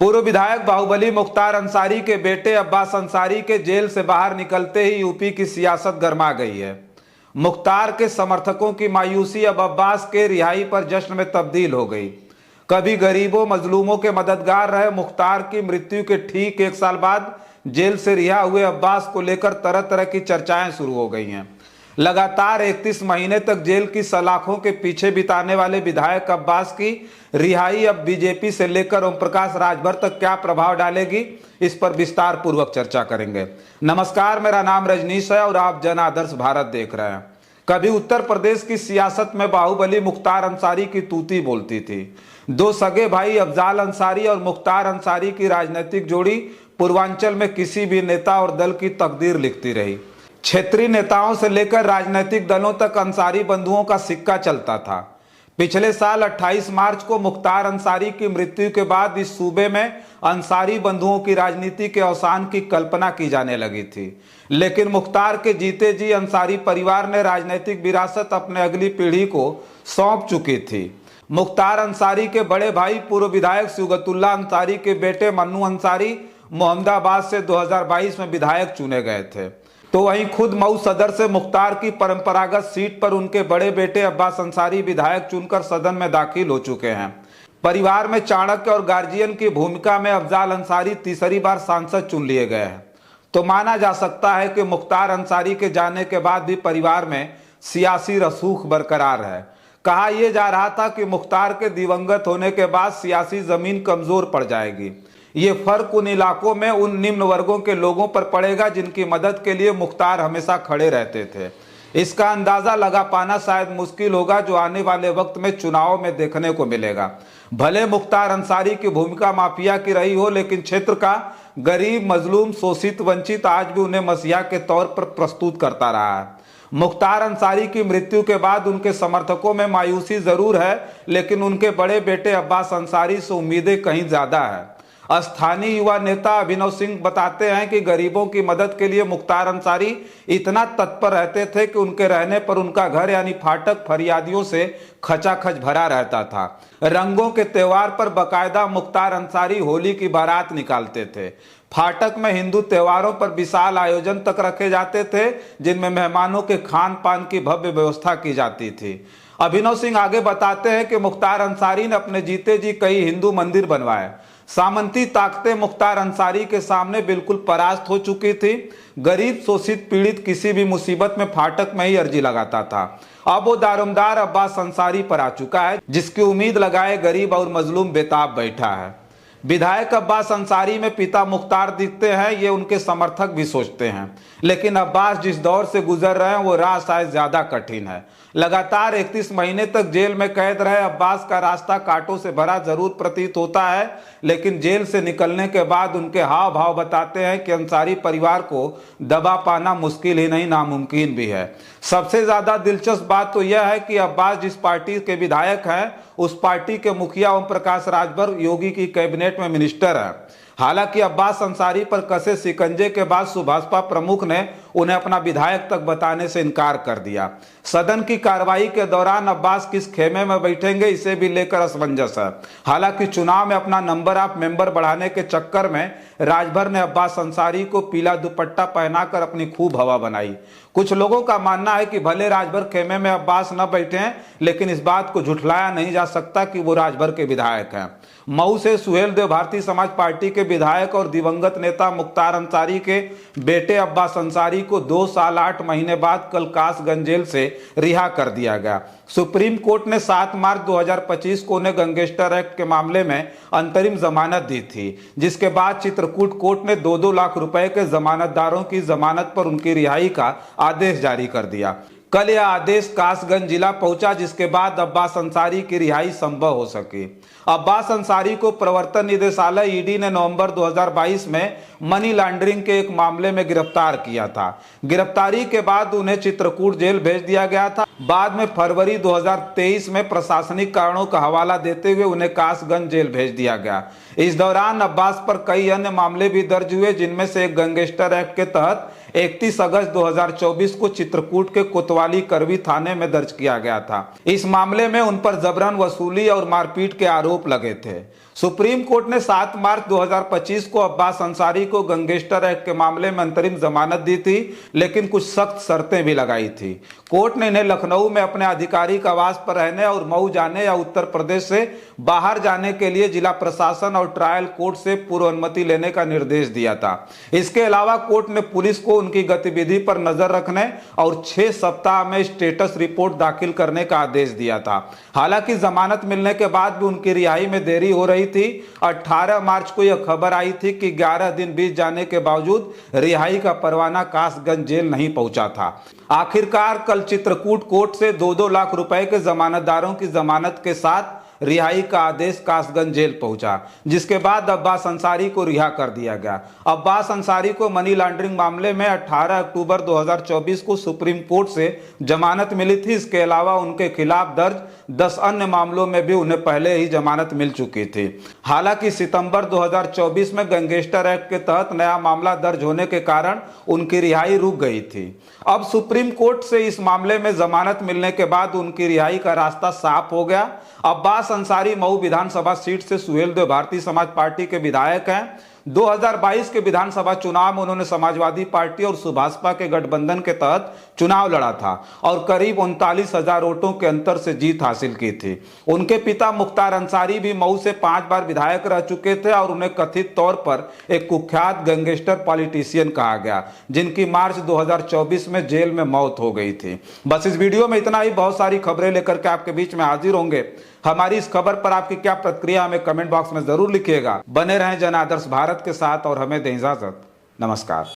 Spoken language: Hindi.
पूर्व विधायक बाहुबली मुख्तार अंसारी के बेटे अब्बास अंसारी के जेल से बाहर निकलते ही यूपी की सियासत गर्मा गई है। मुख्तार के समर्थकों की मायूसी अब अब्बास के रिहाई पर जश्न में तब्दील हो गई। कभी गरीबों मजलूमों के मददगार रहे मुख्तार की मृत्यु के ठीक 1 साल बाद जेल से रिहा हुए अब्बास को लेकर तरह तरह की चर्चाएं शुरू हो गई हैं। लगातार 31 महीने तक जेल की सलाखों के पीछे बिताने वाले विधायक अब्बास की रिहाई अब बीजेपी से लेकर ओम प्रकाश राजभर तक क्या प्रभाव डालेगी, इस पर विस्तार पूर्वक चर्चा करेंगे। नमस्कार, मेरा नाम रजनीश है और आप जन आदर्श भारत देख रहे हैं। कभी उत्तर प्रदेश की सियासत में बाहुबली मुख्तार अंसारी की तूती बोलती थी। 2 सगे भाई अफजाल अंसारी और मुख्तार अंसारी की राजनीतिक जोड़ी पूर्वांचल में किसी भी नेता और दल की तकदीर लिखती रही। क्षेत्रीय नेताओं से लेकर राजनीतिक दलों तक अंसारी बंधुओं का सिक्का चलता था। पिछले साल 28 मार्च को मुख्तार अंसारी की मृत्यु के बाद इस सूबे में अंसारी बंधुओं की राजनीति के अवसान की कल्पना की जाने लगी थी, लेकिन मुख्तार के जीते जी अंसारी परिवार ने राजनीतिक विरासत अपने अगली पीढ़ी को सौंप चुकी थी। मुख्तार अंसारी के बड़े भाई पूर्व विधायक सुगतुल्ला अंसारी के बेटे मन्नू अंसारी मोहम्मदाबाद से 2022 में विधायक चुने गए थे, तो वहीं खुद मऊ सदर से मुख्तार की परंपरागत सीट पर उनके बड़े बेटे अब्बास अंसारी विधायक चुनकर सदन में दाखिल हो चुके हैं। परिवार में चाणक्य और गार्जियन की भूमिका में अफजाल अंसारी तीसरी बार सांसद चुन लिए गए हैं, तो माना जा सकता है कि मुख्तार अंसारी के जाने के बाद भी परिवार में सियासी रसूख बरकरार है। कहा यह जा रहा था कि मुख्तार के दिवंगत होने के बाद सियासी जमीन कमजोर पड़ जाएगी। ये फर्क उन इलाकों में उन निम्न वर्गों के लोगों पर पड़ेगा जिनकी मदद के लिए मुख्तार हमेशा खड़े रहते थे। इसका अंदाजा लगा पाना शायद मुश्किल होगा जो आने वाले वक्त में चुनाव में देखने को मिलेगा। भले मुख्तार अंसारी की भूमिका माफिया की रही हो, लेकिन क्षेत्र का गरीब, मजलूम, शोषित, वंचित आज भी उन्हें मसीहा के तौर पर प्रस्तुत करता रहा है। मुख्तार अंसारी की मृत्यु के बाद उनके समर्थकों में मायूसी जरूर है, लेकिन उनके बड़े बेटे अब्बास अंसारी से उम्मीदें कहीं ज्यादा है। स्थानीय युवा नेता अभिनव सिंह बताते हैं कि गरीबों की मदद के लिए मुख्तार अंसारी इतना तत्पर रहते थे कि उनके रहने पर उनका घर यानी फाटक फरियादियों से खचाखच भरा रहता था। रंगों के त्योहार पर बकायदा मुख्तार अंसारी होली की बारात निकालते थे। फाटक में हिंदू त्योहारों पर विशाल आयोजन तक रखे जाते थे, जिनमें मेहमानों के खान पान की भव्य व्यवस्था की जाती थी। अभिनव सिंह आगे बताते हैं कि मुख्तार अंसारी ने अपने जीते जी कई हिंदू मंदिर बनवाए। सामंती ताकतें मुख्तार अंसारी के सामने बिल्कुल परास्त हो चुकी थी। गरीब, शोषित, पीड़ित किसी भी मुसीबत में फाटक में ही अर्जी लगाता था। अब वो दारोमदार अब्बास अंसारी पर आ चुका है, जिसकी उम्मीद लगाए गरीब और मजलूम बेताब बैठा है। विधायक अब्बास अंसारी में पिता मुख्तार दिखते हैं, ये उनके समर्थक भी सोचते हैं, लेकिन अब्बास जिस दौर से गुजर रहे हैं वो राह शायद ज्यादा कठिन है। लगातार 31 महीने तक जेल में कैद रहे अब्बास का रास्ता कांटों से भरा जरूर प्रतीत होता है, लेकिन जेल से निकलने के बाद उनके हाव भाव बताते हैं कि अंसारी परिवार को दबा पाना मुश्किल ही नहीं, नामुमकिन भी है। सबसे ज्यादा दिलचस्प बात तो यह है कि अब्बास जिस पार्टी के विधायक हैं, उस पार्टी के मुखिया ओम प्रकाश राजभर योगी की कैबिनेट में मिनिस्टर है। हालांकि अब्बास अंसारी पर कसे शिकंजे के बाद सुभाषपा प्रमुख ने उन्हें अपना विधायक तक बताने से इनकार कर दिया। सदन की कार्रवाई के दौरान अब्बास किस खेमे में बैठेंगे, इसे भी लेकर असमंजस है। हालांकि चुनाव में अपना नंबर ऑफ मेंबर बढ़ाने के चक्कर में राजभर ने अब्बास अंसारी को पीला दुपट्टा पहनाकर अपनी खूब हवा बनाई। कुछ लोगों का मानना है कि भले राजभर खेमे में अब्बास न बैठे हैं, लेकिन इस बात को झुठलाया नहीं जा सकता कि वो राजभर के विधायक हैं। मऊ से सुहेल देव भारतीय समाज पार्टी के विधायक और दिवंगत नेता मुख्तार अंसारी के बेटे अब्बास अंसारी को 2 साल 8 महीने बाद कल कासगंज जेल से रिहा कर दिया गया। सुप्रीम कोर्ट ने 7 मार्च 2025 को उन्हें गैंगस्टर एक्ट के मामले में अंतरिम जमानत दी थी, जिसके बाद चित्रकूट कोर्ट ने 2-2 लाख रुपए के जमानतदारों की जमानत पर उनकी रिहाई का आदेश जारी कर दिया। कल यह आदेश कासगंज जिला पहुंचा, जिसके बाद अब्बास अंसारी की रिहाई संभव हो सकी। अब्बास अंसारी को प्रवर्तन निदेशालय ईडी ने नवंबर 2022 में मनी लॉन्ड्रिंग के एक मामले में गिरफ्तार किया था। गिरफ्तारी के बाद उन्हें चित्रकूट जेल भेज दिया गया था। बाद में फरवरी 2023 में प्रशासनिक कारणों का हवाला देते हुए उन्हें कासगंज जेल भेज दिया गया। इस दौरान अब्बास पर कई अन्य मामले भी दर्ज हुए, जिनमें से एक गैंगस्टर एक्ट के तहत 31 अगस्त 2024 को चित्रकूट के कोतवाली करवी थाने में दर्ज किया गया था। इस मामले में उन पर जबरन वसूली और मारपीट के आरोप लगे थे। सुप्रीम कोर्ट ने 7 मार्च 2025 को अब्बास अंसारी को गैंगस्टर एक्ट के मामले में अंतरिम जमानत दी थी, लेकिन कुछ सख्त शर्तें भी लगाई थी। कोर्ट ने इन्हें लखनऊ में अपने आधिकारिक आवास पर रहने और मऊ जाने या उत्तर प्रदेश से बाहर जाने के लिए जिला प्रशासन और ट्रायल कोर्ट से पूर्व अनुमति लेने का निर्देश दिया था। इसके अलावा कोर्ट ने पुलिस को उनकी गतिविधि पर नजर रखने और 6 सप्ताह में स्टेटस रिपोर्ट दाखिल करने का आदेश दिया था। हालांकि जमानत मिलने के बाद भी उनकी रिहाई में देरी हो रही थी। 18 मार्च को यह खबर आई थी कि 11 दिन बीत जाने के बावजूद रिहाई का परवाना कासगंज जेल नहीं पहुंचा था। आखिरकार कल चित्रकूट कोर्ट से 2-2 लाख रुपए के जमानतदारों की जमानत के साथ रिहाई का आदेश कासगंज जेल पहुंचा, जिसके बाद अब्बास अंसारी को रिहा कर दिया गया। अब्बास अंसारी को मनी लॉन्ड्रिंग मामले में 18 अक्टूबर 2024 को सुप्रीम कोर्ट से जमानत मिली थी। इसके अलावा उनके खिलाफ दर्ज 10 अन्य मामलों में भी उन्हें पहले ही जमानत मिल चुकी थी। हालांकि सितंबर 2024 में गैंगस्टर एक्ट के तहत नया मामला दर्ज होने के कारण उनकी रिहाई रुक गई थी। अब सुप्रीम कोर्ट से इस मामले में जमानत मिलने के बाद उनकी रिहाई का रास्ता साफ हो गया। अब्बास अंसारी मऊ विधानसभा सीट से सुहेलदेव भारतीय समाज पार्टी के विधायक हैं। 2022 के विधानसभा चुनाव में उन्होंने समाजवादी पार्टी और सुभाषपा के गठबंधन के तहत चुनाव लड़ा था और करीब 39,000 वोटों के अंतर से जीत हासिल की थी। उनके पिता मुख्तार अंसारी भी मऊ से 5 बार विधायक रह चुके थे और उन्हें कथित तौर पर एक कुख्यात गैंगस्टर पॉलिटिशियन कहा गया, जिनकी मार्च 2024 में जेल में मौत हो गई थी। बस इस वीडियो में इतना ही। बहुत सारी खबरें लेकर के आपके बीच में हाजिर होंगे। हमारी इस खबर पर आपकी क्या प्रतिक्रिया हमें कमेंट बॉक्स में जरूर लिखिएगा। बने रहें जन आदर्श भारत के साथ और हमें दें इजाजत। नमस्कार।